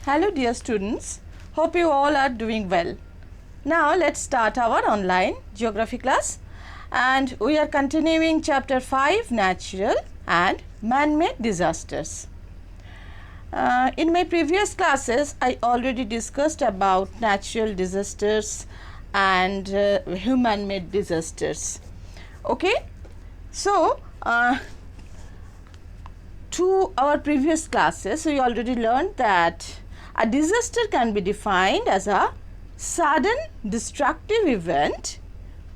Hello dear students, hope you all are doing well. Now let's start our online geography class, and we are continuing chapter 5, natural and man-made disasters. In my previous classes I already discussed about natural disasters and human-made disasters. Okay, so to our previous classes we already learned that a disaster can be defined as a sudden destructive event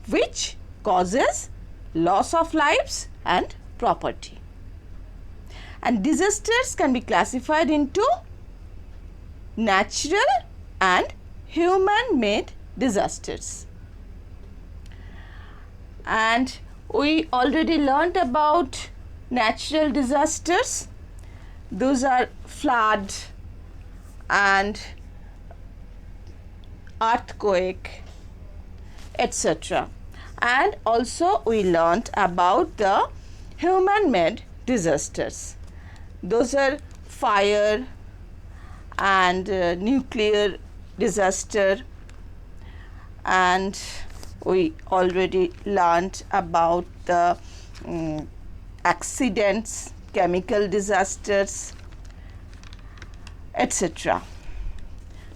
which causes loss of lives and property. And disasters can be classified into natural and human-made disasters. And we already learned about natural disasters. Those are flood and earthquake, etc. And also we learnt about the human-made disasters. Those are fire and nuclear disaster, and we already learnt about the accidents, chemical disasters, etc.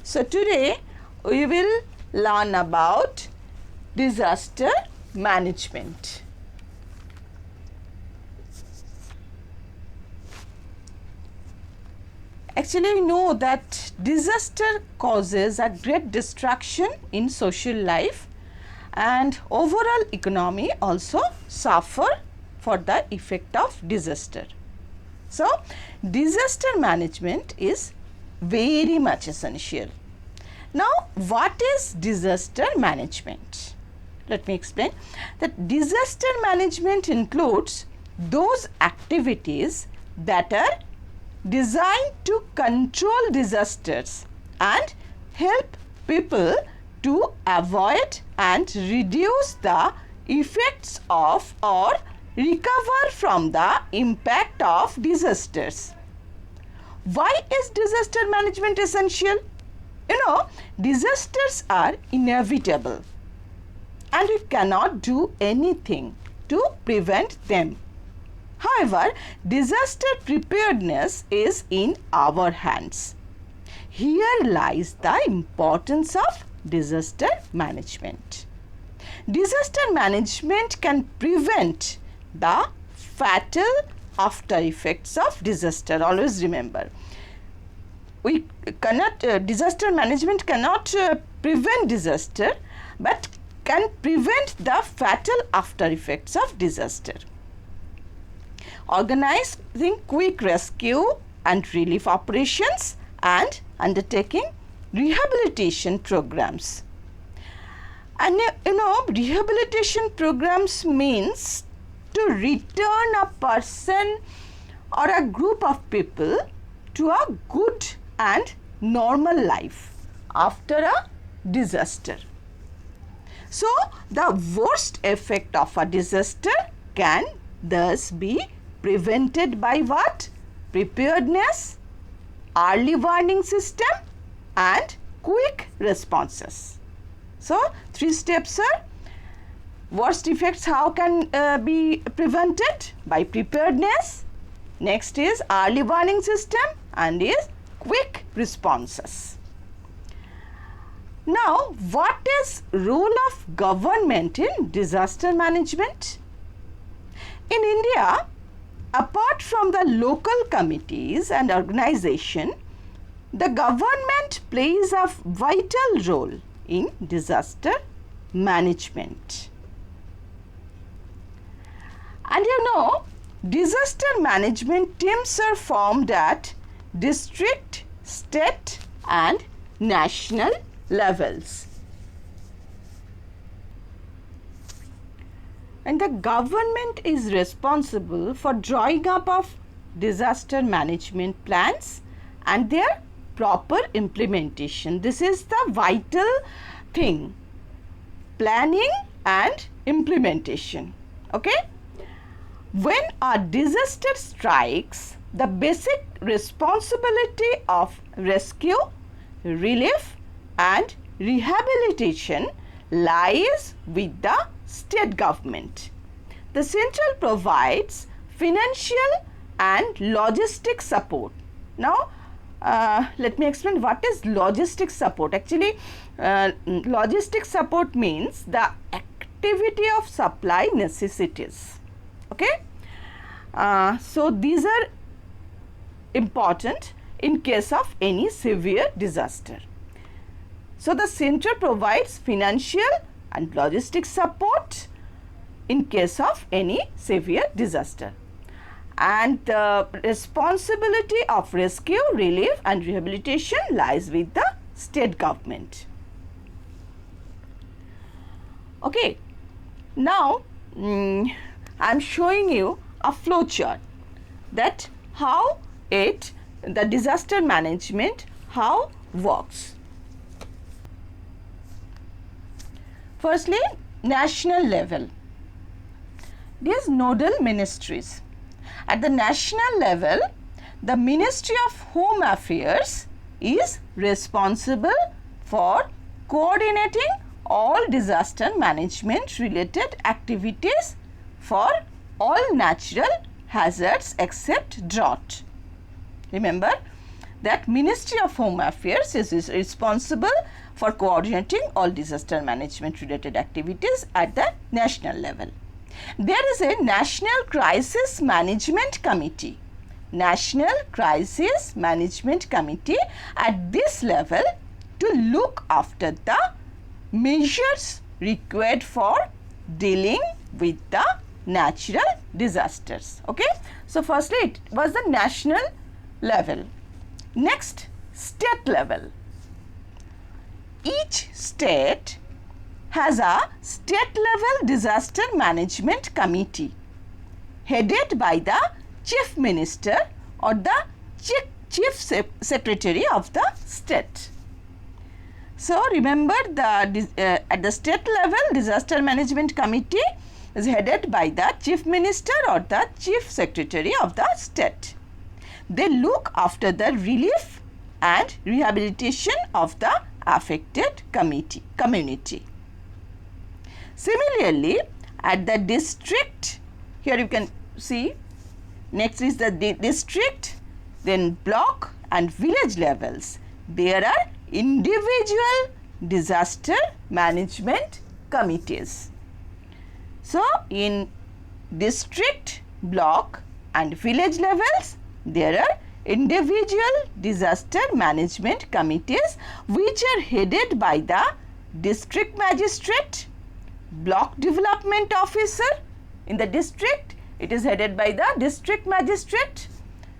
So today we will learn about disaster management. Actually, we know that disaster causes a great destruction in social life, and overall economy also suffer for the effect of disaster. So, disaster management is very much essential. Now, what is disaster management? Let me explain that disaster management includes those activities that are designed to control disasters and help people to avoid and reduce the effects of or recover from the impact of disasters. Why is disaster management essential? You know, disasters are inevitable and we cannot do anything to prevent them. However, disaster preparedness is in our hands. Here lies the importance of disaster management. Disaster management can prevent the fatal after effects of disaster. Always remember, we cannot disaster management cannot prevent disaster, but can prevent the fatal after effects of disaster. Organizing quick rescue and relief operations and undertaking rehabilitation programs. And you know, rehabilitation programs means to return a person or a group of people to a good and normal life after a disaster. So, the worst effect of a disaster can thus be prevented by what? Preparedness, early warning system and quick responses. So, 3 steps are: worst effects how can be prevented? By preparedness. Next is early warning system and is quick responses. Now, what is role of government in disaster management? In India, apart from the local committees and organization, the government plays a vital role in disaster management. And you know, disaster management teams are formed at district, state and national levels. And the government is responsible for drawing up of disaster management plans and their proper implementation. This is the vital thing, planning and implementation. Okay? When a disaster strikes, the basic responsibility of rescue, relief and rehabilitation lies with the state government. The central provides financial and logistic support. Now, let me explain what is logistic support. Actually, logistic support means the activity of supply necessities. Okay. So, these are important in case of any severe disaster. So, the center provides financial and logistic support in case of any severe disaster. And the responsibility of rescue, relief and rehabilitation lies with the state government. Okay. Now, I am showing you a flow chart that how the disaster management how works. Firstly, national level. These nodal ministries. At the national level, the Ministry of Home Affairs is responsible for coordinating all disaster management related activities for all natural hazards except drought. Remember that Ministry of Home Affairs is responsible for coordinating all disaster management related activities at the national level. There is a National Crisis Management Committee. National Crisis Management Committee at this level to look after the measures required for dealing with the natural disasters. Okay. So, firstly it was the national level. Next, state level. Each state has a state level disaster management committee headed by the chief minister or the chief secretary of the state. So, remember at the state level disaster management committee is headed by the chief minister or the chief secretary of the state. They look after the relief and rehabilitation of the affected community. Similarly, at the district, here you can see, next is the district, then block and village levels. There are individual disaster management committees. So, in district, block and village levels, there are individual disaster management committees which are headed by the district magistrate, block development officer. In the district, it is headed by the district magistrate.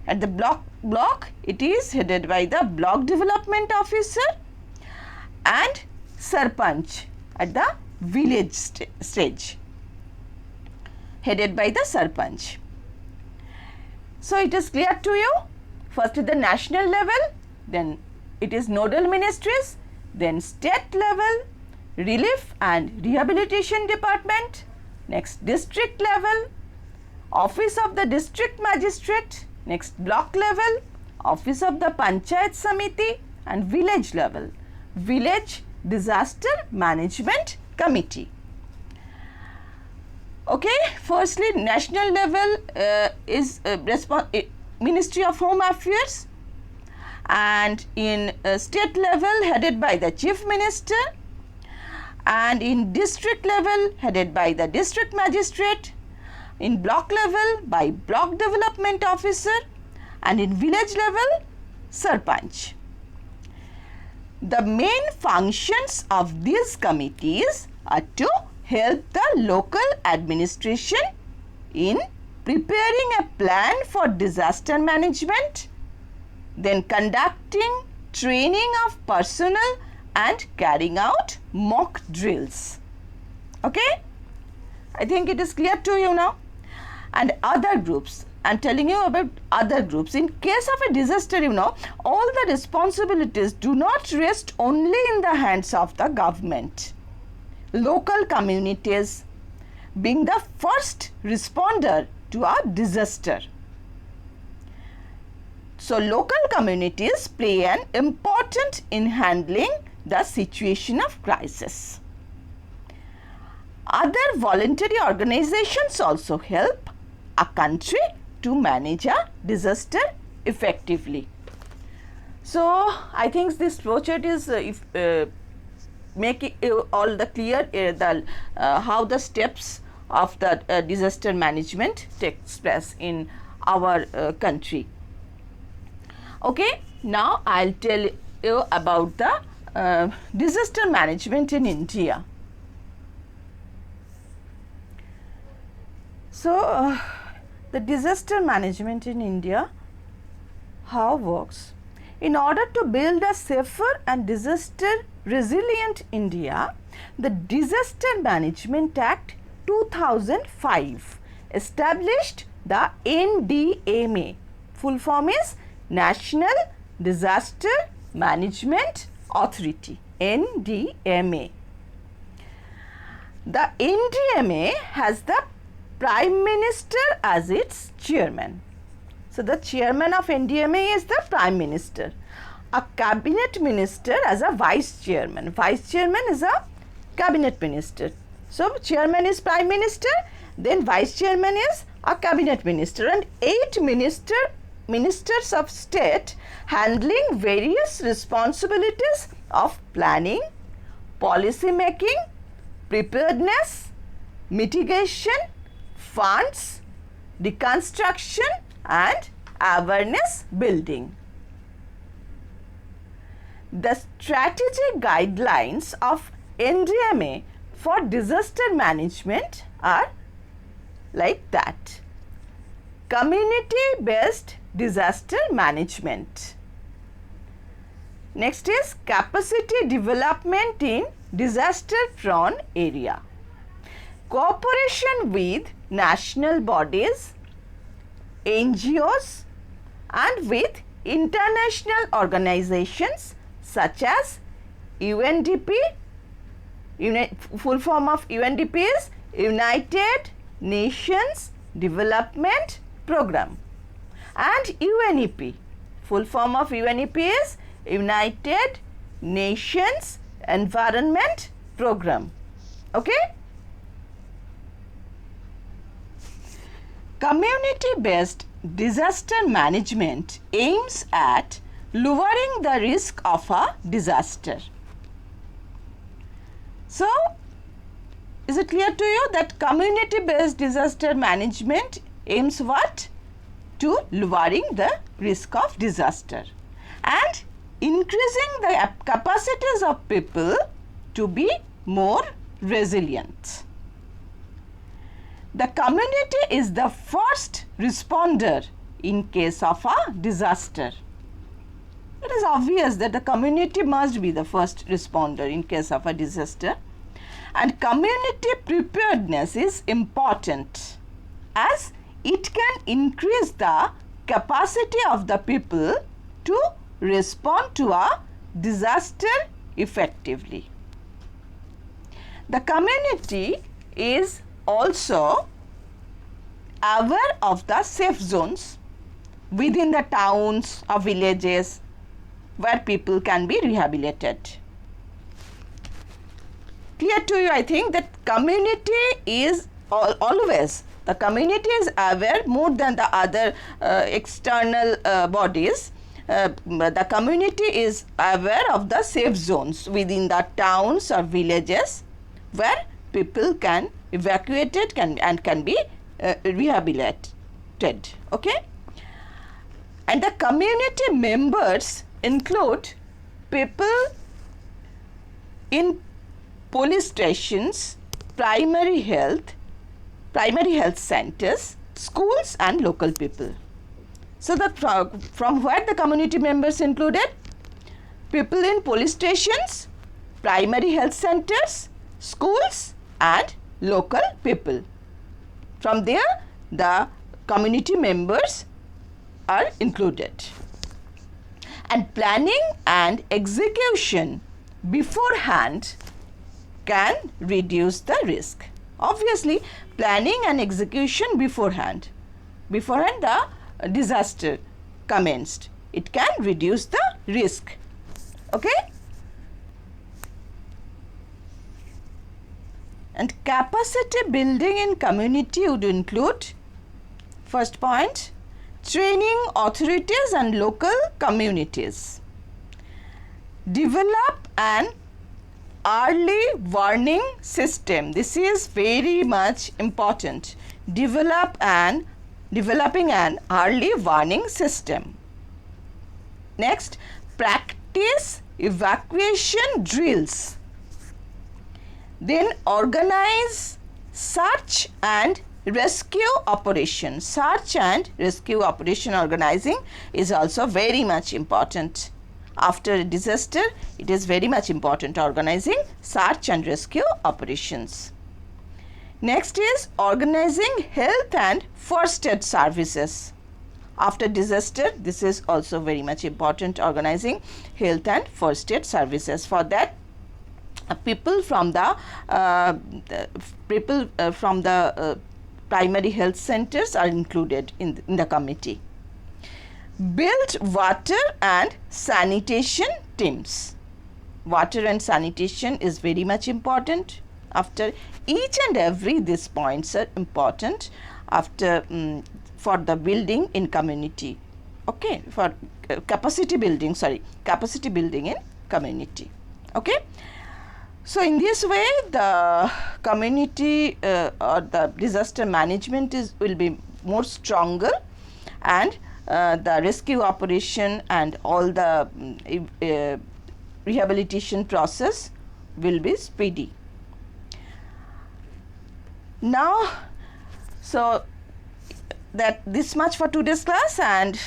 At the block, it is headed by the block development officer and Sarpanch at the village stage, headed by the Sarpanch. So, it is clear to you. First is the national level, then it is nodal ministries, then state level, relief and rehabilitation department, next district level, office of the district magistrate, next block level, office of the panchayat samiti and village level, village disaster management committee. Okay, firstly national level is Ministry of Home Affairs, and in state level headed by the chief minister, and in district level headed by the district magistrate, in block level by block development officer, and in village level Sarpanch. The main functions of these committees are to help the local administration in preparing a plan for disaster management, then conducting training of personnel and carrying out mock drills. Okay, I think it is clear to you now. And other groups, I am telling you about other groups. In case of a disaster, all the responsibilities do not rest only in the hands of the government. Local communities being the first responder to a disaster. So local communities play an important in handling the situation of crisis. Other voluntary organizations also help a country to manage a disaster effectively. So I think this flowchart is making all the clear how the steps of the disaster management takes place in our country. Okay, now I'll tell you about the disaster management in India. So the disaster management in India, how works? In order to build a safer and disaster resilient India, the Disaster Management Act 2005 established the NDMA. Full form is National Disaster Management Authority, NDMA. The NDMA has the Prime Minister as its chairman. So the chairman of NDMA is the Prime Minister. A cabinet minister as a vice chairman. Vice chairman is a cabinet minister. So chairman is Prime Minister, then vice chairman is a cabinet minister, and 8 ministers of state handling various responsibilities of planning, policy making, preparedness, mitigation, funds, reconstruction and awareness building. The strategic guidelines of NDMA for disaster management are like that. Community-based disaster management. Next is capacity development in disaster-prone area. Cooperation with national bodies, NGOs and with international organizations such as UNDP, full form of UNDP is United Nations Development Program, and UNEP, full form of UNEP is United Nations Environment Program. Okay? Community-based disaster management aims at lowering the risk of a disaster. So, is it clear to you that community-based disaster management aims what? To lowering the risk of disaster and increasing the capacities of people to be more resilient. The community is the first responder in case of a disaster. It is obvious that the community must be the first responder in case of a disaster, and community preparedness is important as it can increase the capacity of the people to respond to a disaster effectively. The community is also aware of the safe zones within the towns or villages where people can be rehabilitated. Clear to you, I think, that community is always, the community is aware more than the other external bodies. The community is aware of the safe zones within the towns or villages where people can evacuated and can be rehabilitated. Okay? And the community members include people in police stations, primary health centers, schools and local people. So from where the community members included? People in police stations, primary health centers, schools and local people. From there, the community members are included. And planning and execution beforehand can reduce the risk. Obviously, planning and execution beforehand the disaster commenced. it can reduce the risk. Okay? And capacity building in community would include, first point, training authorities and local communities. Develop an early warning system. This is very much important. Developing an early warning system. Next, practice evacuation drills. Then organize search and rescue operation. Search and rescue operation organizing is also very much important. After a disaster, it is very much important organizing search and rescue operations. Next is organizing health and first aid services. After disaster, this is also very much important, organizing health and first aid services. For that, people from the primary health centers are included in the committee. Build water and sanitation teams. Water and sanitation is very much important. After each and every these points are important after for the building in community. Okay, for capacity building in community. Okay. So in this way, the community or the disaster management will be more stronger, and the rescue operation and all the rehabilitation process will be speedy. Now, so that this much for today's class, and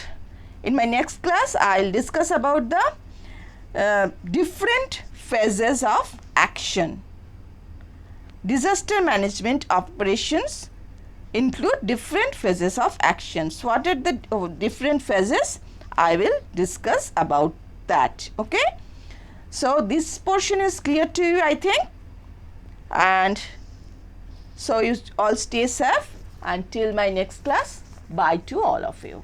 in my next class I'll discuss about the different phases of action. Disaster management operations include different phases of actions. What are the different phases? I will discuss about that. Okay. So this portion is clear to you, I think, and so you all stay safe until my next class. Bye to all of you.